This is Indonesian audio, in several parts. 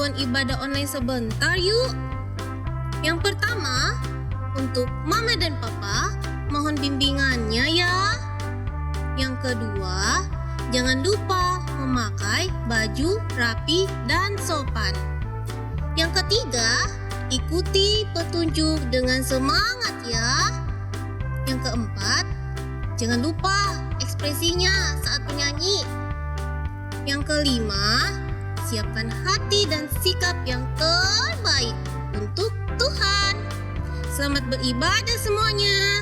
bantuan ibadah online sebentar yuk. Yang pertama, untuk Mama dan Papa, mohon bimbingannya ya. Yang kedua, jangan lupa memakai baju rapi dan sopan. Yang ketiga, ikuti petunjuk dengan semangat ya. Yang keempat, jangan lupa ekspresinya saat menyanyi. Yang kelima, siapkan hati dan sikap yang terbaik untuk Tuhan. Selamat beribadah semuanya.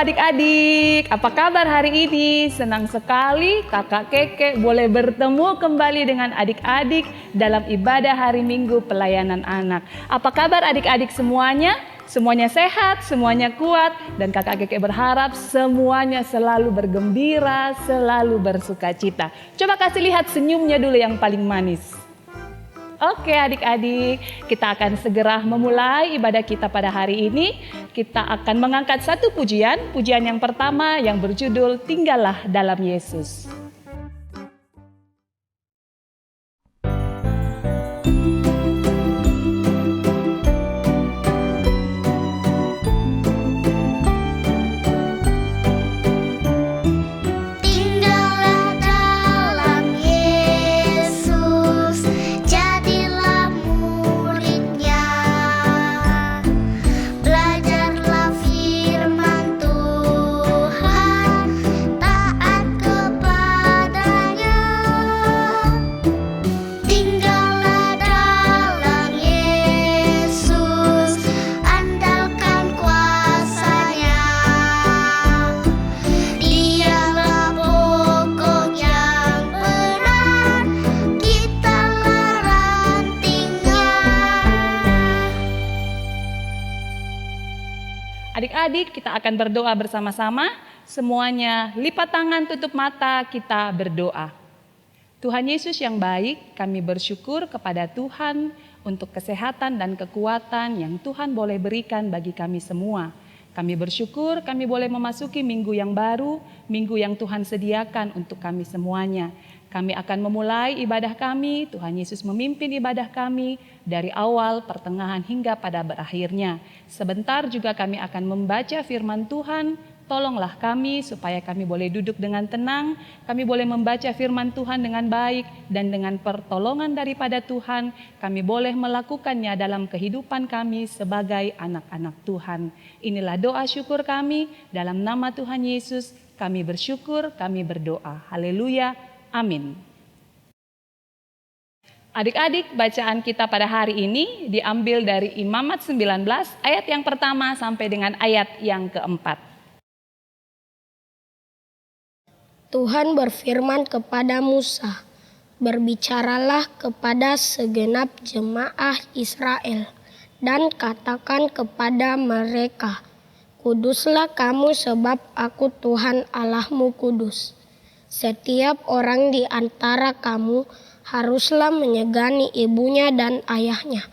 Adik-adik, apa kabar hari ini? Senang sekali Kakak Keke boleh bertemu kembali dengan adik-adik dalam ibadah hari Minggu pelayanan anak. Apa kabar adik-adik semuanya? Semuanya sehat, semuanya kuat, dan Kakak Keke berharap semuanya selalu bergembira, selalu bersukacita. Coba kasih lihat senyumnya dulu yang paling manis. Oke adik-adik, kita akan segera memulai ibadah kita pada hari ini. Kita akan mengangkat satu pujian yang pertama yang berjudul Tinggallah dalam Yesus. Adik-adik, kita akan berdoa bersama-sama. Semuanya lipat tangan, tutup mata, kita berdoa. Tuhan Yesus yang baik, kami bersyukur kepada Tuhan untuk kesehatan dan kekuatan yang Tuhan boleh berikan bagi kami semua. Kami bersyukur kami boleh memasuki minggu yang baru, minggu yang Tuhan sediakan untuk kami semuanya. Kami akan memulai ibadah kami, Tuhan Yesus memimpin ibadah kami dari awal, pertengahan hingga pada berakhirnya. Sebentar juga kami akan membaca firman Tuhan. Tolonglah kami supaya kami boleh duduk dengan tenang, kami boleh membaca firman Tuhan dengan baik, dan dengan pertolongan daripada Tuhan, kami boleh melakukannya dalam kehidupan kami sebagai anak-anak Tuhan. Inilah doa syukur kami, dalam nama Tuhan Yesus kami bersyukur, kami berdoa. Haleluya, amin. Adik-adik, bacaan kita pada hari ini diambil dari Imamat 19 ayat yang pertama sampai dengan ayat yang keempat. Tuhan berfirman kepada Musa, "Berbicaralah kepada segenap jemaah Israel dan katakan kepada mereka, Kuduslah kamu sebab aku Tuhan Allahmu kudus. Setiap orang di antara kamu haruslah menyegani ibunya dan ayahnya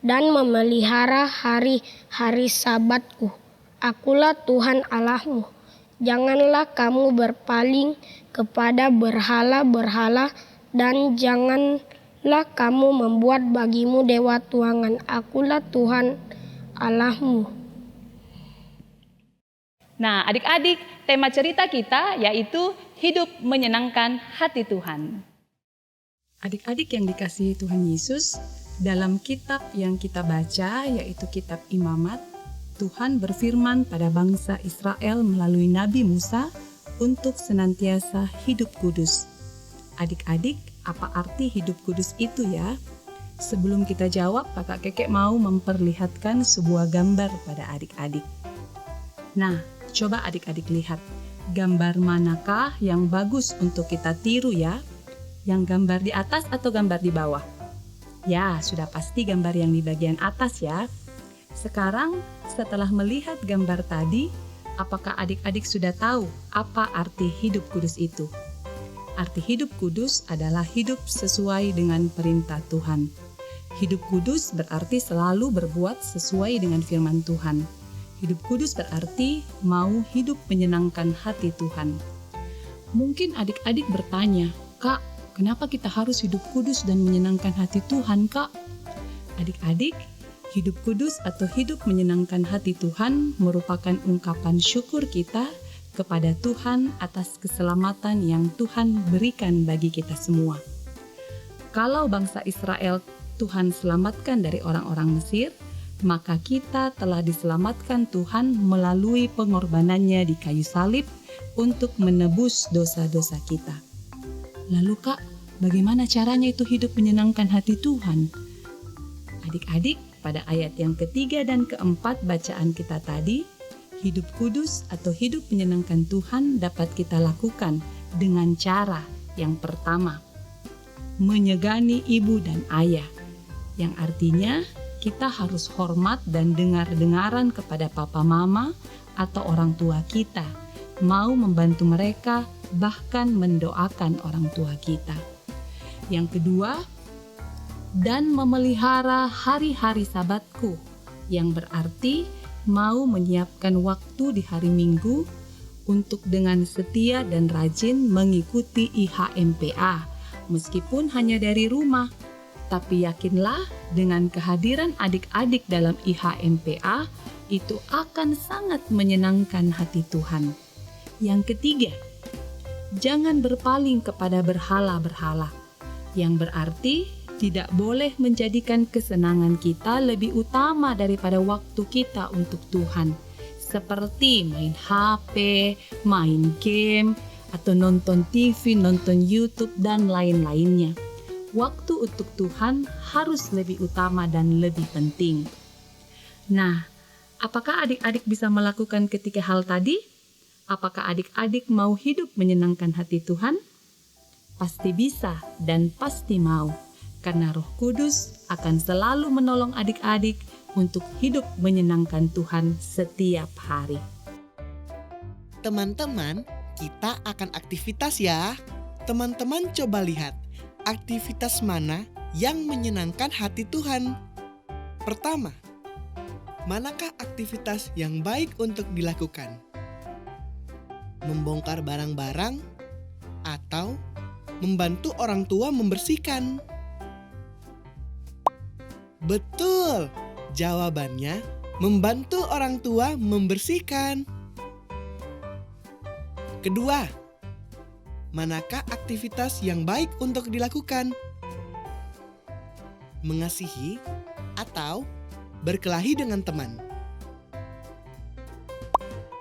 dan memelihara hari-hari Sabatku. Akulah Tuhan Allahmu. Janganlah kamu berpaling kepada berhala-berhala dan janganlah kamu membuat bagimu dewa tuangan. Akulah Tuhan Allahmu." Nah, adik-adik, tema cerita kita yaitu hidup menyenangkan hati Tuhan. Adik-adik yang dikasihi Tuhan Yesus, dalam kitab yang kita baca yaitu kitab Imamat, Tuhan berfirman pada bangsa Israel melalui Nabi Musa untuk senantiasa hidup kudus. Adik-adik, apa arti hidup kudus itu ya? Sebelum kita jawab, Kakak Kekek mau memperlihatkan sebuah gambar pada adik-adik. Nah, coba adik-adik lihat, gambar manakah yang bagus untuk kita tiru ya? Yang gambar di atas atau gambar di bawah? Ya, sudah pasti gambar yang di bagian atas ya. Sekarang, setelah melihat gambar tadi, apakah adik-adik sudah tahu apa arti hidup kudus itu? Arti hidup kudus adalah hidup sesuai dengan perintah Tuhan. Hidup kudus berarti selalu berbuat sesuai dengan firman Tuhan. Hidup kudus berarti mau hidup menyenangkan hati Tuhan. Mungkin adik-adik bertanya, "Kak, kenapa kita harus hidup kudus dan menyenangkan hati Tuhan, Kak?" Adik-adik, hidup kudus atau hidup menyenangkan hati Tuhan merupakan ungkapan syukur kita kepada Tuhan atas keselamatan yang Tuhan berikan bagi kita semua. Kalau bangsa Israel Tuhan selamatkan dari orang-orang Mesir, maka kita telah diselamatkan Tuhan melalui pengorbanannya di kayu salib untuk menebus dosa-dosa kita. Lalu Kak, bagaimana caranya itu hidup menyenangkan hati Tuhan? Adik-adik, pada ayat yang ketiga dan keempat bacaan kita tadi, hidup kudus atau hidup menyenangkan Tuhan dapat kita lakukan dengan cara yang pertama, menyegani ibu dan ayah, yang artinya kita harus hormat dan dengar-dengaran kepada papa mama atau orang tua kita, mau membantu mereka, bahkan mendoakan orang tua kita. Yang kedua, dan memelihara hari-hari Sabatku, yang berarti mau menyiapkan waktu di hari Minggu untuk dengan setia dan rajin mengikuti IHMPA, meskipun hanya dari rumah. Tapi yakinlah dengan kehadiran adik-adik dalam IHMPA itu akan sangat menyenangkan hati Tuhan. Yang ketiga, jangan berpaling kepada berhala-berhala, yang berarti tidak boleh menjadikan kesenangan kita lebih utama daripada waktu kita untuk Tuhan, seperti main HP, main game, atau nonton TV, nonton YouTube, dan lain-lainnya. Waktu untuk Tuhan harus lebih utama dan lebih penting. Nah, apakah adik-adik bisa melakukan ketiga hal tadi? Apakah adik-adik mau hidup menyenangkan hati Tuhan? Pasti bisa dan pasti mau, karena Roh Kudus akan selalu menolong adik-adik untuk hidup menyenangkan Tuhan setiap hari. Teman-teman, kita akan aktivitas ya. Teman-teman coba lihat, aktivitas mana yang menyenangkan hati Tuhan? Pertama, manakah aktivitas yang baik untuk dilakukan? Membongkar barang-barang atau membantu orang tua membersihkan? Betul, jawabannya membantu orang tua membersihkan. Kedua, manakah aktivitas yang baik untuk dilakukan? Mengasihi atau berkelahi dengan teman?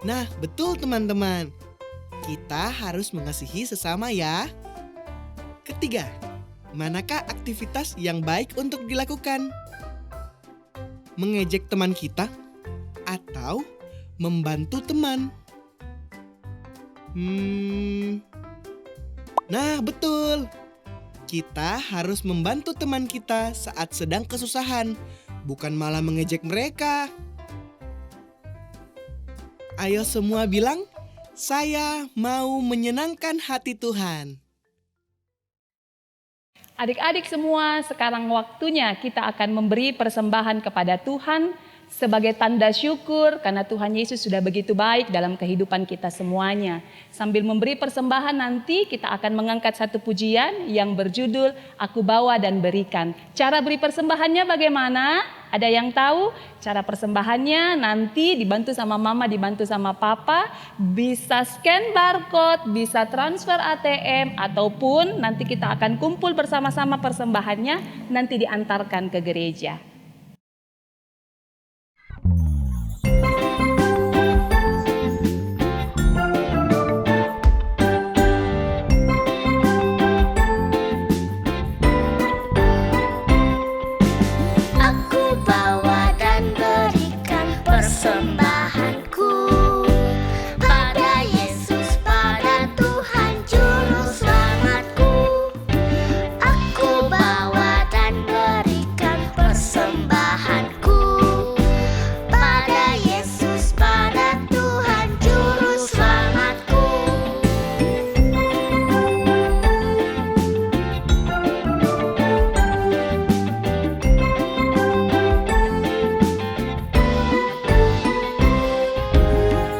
Nah, betul teman-teman. Kita harus mengasihi sesama ya. Ketiga, manakah aktivitas yang baik untuk dilakukan? Mengejek teman kita atau membantu teman? Nah, betul. Kita harus membantu teman kita saat sedang kesusahan, bukan malah mengejek mereka. Ayo semua bilang, saya mau menyenangkan hati Tuhan. Adik-adik semua, sekarang waktunya kita akan memberi persembahan kepada Tuhan sebagai tanda syukur karena Tuhan Yesus sudah begitu baik dalam kehidupan kita semuanya. Sambil memberi persembahan nanti kita akan mengangkat satu pujian yang berjudul Aku Bawa dan Berikan. Cara beri persembahannya bagaimana? Ada yang tahu? Cara persembahannya nanti dibantu sama mama, dibantu sama papa. Bisa scan barcode, bisa transfer ATM, ataupun nanti kita akan kumpul bersama-sama persembahannya nanti diantarkan ke gereja. Aku bawa dan berikan persembahanku pada Yesus, pada Tuhan Juru Selamatku. Aku bawa dan berikan persembahanku pada Yesus, pada Tuhan Juru Selamatku.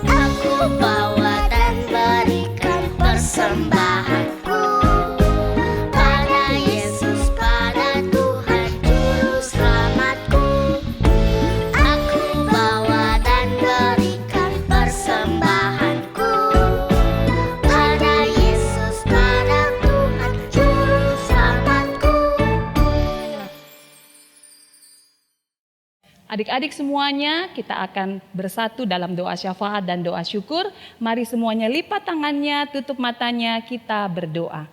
Aku bawa dan berikan persembahanku pada Yesus, pada Tuhan Juru Selamatku. Aku bawa dan berikan persembahanku pada Yesus, pada Tuhan Juru Selamatku. Adik-adik semuanya, kita akan bersatu dalam doa syafaat dan doa syukur. Mari semuanya lipat tangannya, tutup matanya, kita berdoa.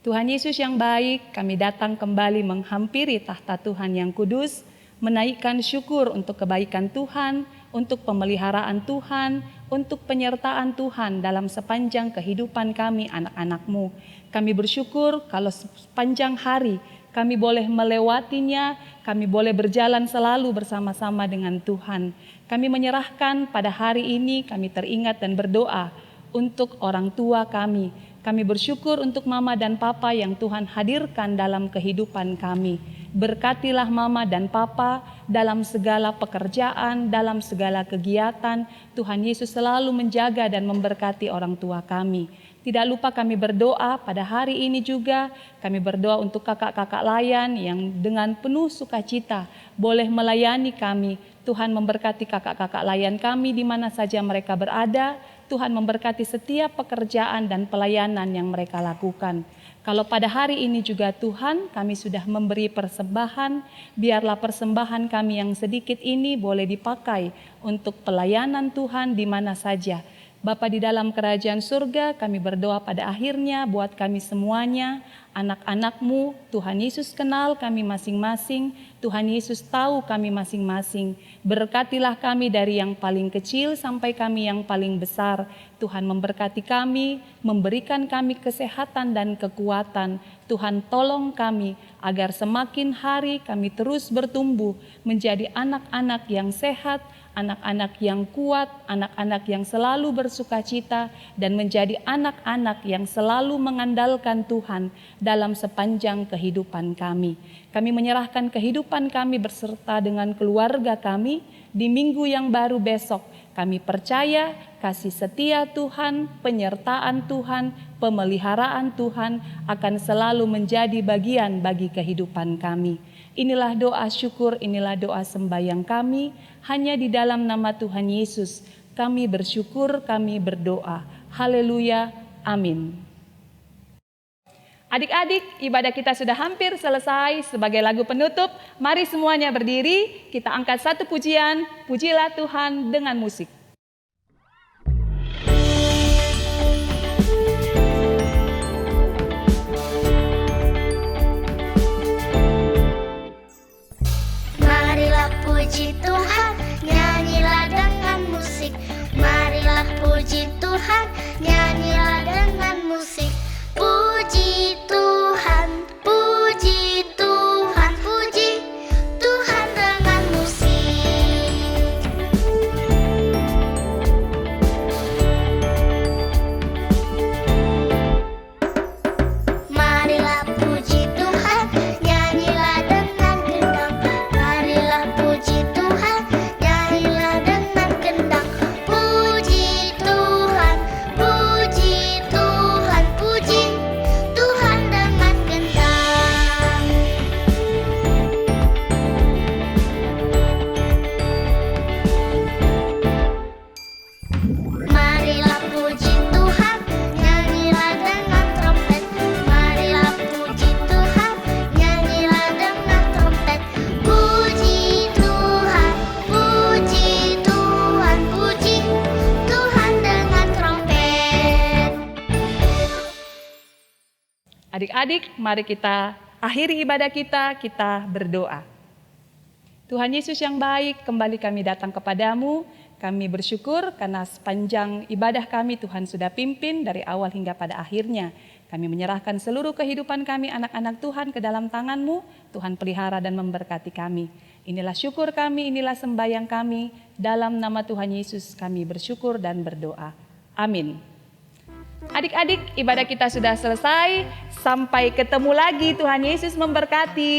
Tuhan Yesus yang baik, kami datang kembali menghampiri tahta Tuhan yang kudus, menaikkan syukur untuk kebaikan Tuhan, untuk pemeliharaan Tuhan, untuk penyertaan Tuhan dalam sepanjang kehidupan kami anak-anak-Mu. Kami bersyukur kalau sepanjang hari kami boleh melewatinya, kami boleh berjalan selalu bersama-sama dengan Tuhan. Kami menyerahkan pada hari ini, kami teringat dan berdoa untuk orang tua kami. Kami bersyukur untuk mama dan papa yang Tuhan hadirkan dalam kehidupan kami. Berkatilah mama dan papa dalam segala pekerjaan, dalam segala kegiatan. Tuhan Yesus selalu menjaga dan memberkati orang tua kami. Tidak lupa kami berdoa pada hari ini juga, kami berdoa untuk kakak-kakak layan yang dengan penuh sukacita boleh melayani kami. Tuhan memberkati kakak-kakak layan kami di mana saja mereka berada. Tuhan memberkati setiap pekerjaan dan pelayanan yang mereka lakukan. Kalau pada hari ini juga Tuhan kami sudah memberi persembahan, biarlah persembahan kami yang sedikit ini boleh dipakai untuk pelayanan Tuhan di mana saja. Bapa di dalam kerajaan surga, kami berdoa pada akhirnya buat kami semuanya, anak-anak-Mu, Tuhan Yesus kenal kami masing-masing, Tuhan Yesus tahu kami masing-masing. Berkatilah kami dari yang paling kecil sampai kami yang paling besar. Tuhan memberkati kami, memberikan kami kesehatan dan kekuatan. Tuhan tolong kami agar semakin hari kami terus bertumbuh menjadi anak-anak yang sehat, anak-anak yang kuat, anak-anak yang selalu bersukacita, dan menjadi anak-anak yang selalu mengandalkan Tuhan dalam sepanjang kehidupan kami. Kami menyerahkan kehidupan kami beserta dengan keluarga kami di minggu yang baru besok. Kami percaya kasih setia Tuhan, penyertaan Tuhan, pemeliharaan Tuhan akan selalu menjadi bagian bagi kehidupan kami. Inilah doa syukur, inilah doa sembahyang kami, hanya di dalam nama Tuhan Yesus. Kami bersyukur, kami berdoa. Haleluya, amin. Adik-adik, ibadah kita sudah hampir selesai. Sebagai lagu penutup, mari semuanya berdiri, kita angkat satu pujian, pujilah Tuhan dengan musik. Tuhan, nyanyilah dengan musik. Marilah puji Tuhan, nyanyilah dengan musik. Puji Tuhan, puji Tuhan, puji Tuhan dengan musik. Marilah puji Tuhan, nyanyilah dengan gendang. Marilah puji Tuhan, nyanyilah dengan gendang. Puji Tuhan, puji Tuhan, puji Tuhan dengan gendang. Marilah puji Tuhan, nyanyilah dengan trompet. Marilah puji Tuhan, nyanyilah dengan trompet. Puji Tuhan, puji Tuhan, puji Tuhan dengan trompet. Adik-adik, mari kita akhiri ibadah kita berdoa. Tuhan Yesus yang baik, kembali kami datang kepadamu. Kami bersyukur karena sepanjang ibadah kami Tuhan sudah pimpin dari awal hingga pada akhirnya. Kami menyerahkan seluruh kehidupan kami anak-anak Tuhan ke dalam tangan-Mu. Tuhan pelihara dan memberkati kami. Inilah syukur kami, inilah sembahyang kami. Dalam nama Tuhan Yesus kami bersyukur dan berdoa. Amin. Adik-adik, ibadah kita sudah selesai. Sampai ketemu lagi, Tuhan Yesus memberkati.